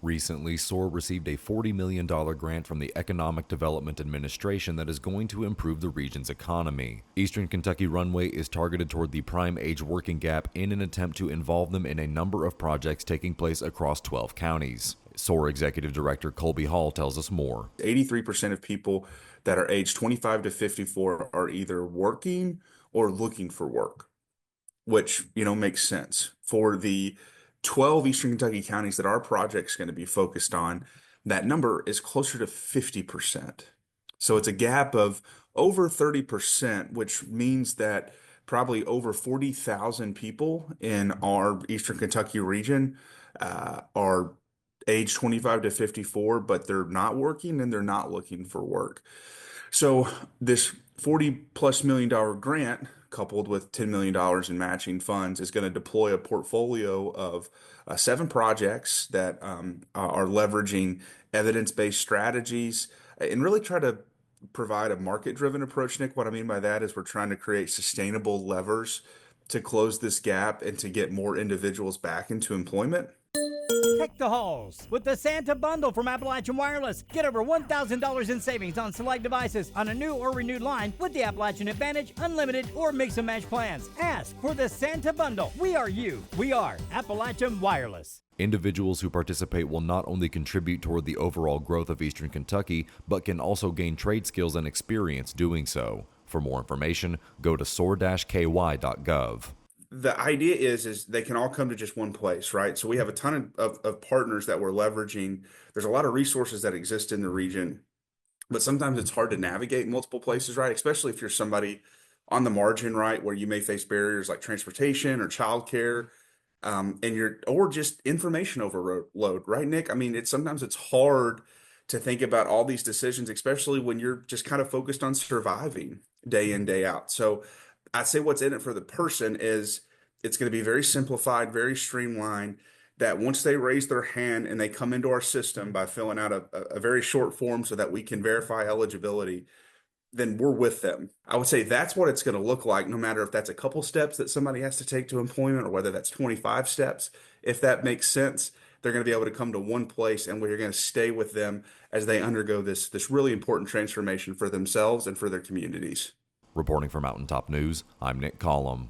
Recently, SOAR received a $40 million grant from the Economic Development Administration that is going to improve the region's economy. Eastern Kentucky Runway is targeted toward the prime age working gap in an attempt to involve them in a number of projects taking place across 12 counties. SOAR Executive Director Colby Hall tells us more. 83% of people that are aged 25 to 54 are either working or looking for work, which, makes sense. For the 12 Eastern Kentucky counties that our project's going to be focused on, that number is closer to 50%. So it's a gap of over 30%, which means that probably over 40,000 people in our Eastern Kentucky region are age 25 to 54, but they're not working and they're not looking for work. So this $40+ million grant, coupled with $10 million in matching funds, is going to deploy a portfolio of 7 projects that are leveraging evidence-based strategies and really try to provide a market-driven approach. Nick, what I mean by that is we're trying to create sustainable levers to close this gap and to get more individuals back into employment. Take the halls with the Santa Bundle from Appalachian Wireless. Get over $1,000 in savings on select devices on a new or renewed line with the Appalachian Advantage, Unlimited, or Mix and Match plans. Ask for the Santa Bundle. We are you. We are Appalachian Wireless. Individuals who participate will not only contribute toward the overall growth of Eastern Kentucky, but can also gain trade skills and experience doing so. For more information, go to soar-ky.gov. The idea is they can all come to just one place, right? So we have a ton of partners that we're leveraging. There's a lot of resources that exist in the region, but sometimes it's hard to navigate multiple places, right? Especially if you're somebody on the margin, right, where you may face barriers like transportation or childcare, or just information overload, right, Nick? I mean, sometimes it's hard to think about all these decisions, especially when you're just kind of focused on surviving day in, day out. So I'd say what's in it for the person is it's going to be very simplified, very streamlined, that once they raise their hand and they come into our system by filling out a very short form so that we can verify eligibility, then we're with them. I would say that's what it's going to look like, no matter if that's a couple steps that somebody has to take to employment or whether that's 25 steps. If that makes sense, they're going to be able to come to one place and we're going to stay with them as they undergo this really important transformation for themselves and for their communities. Reporting for Mountaintop News, I'm Nick Collum.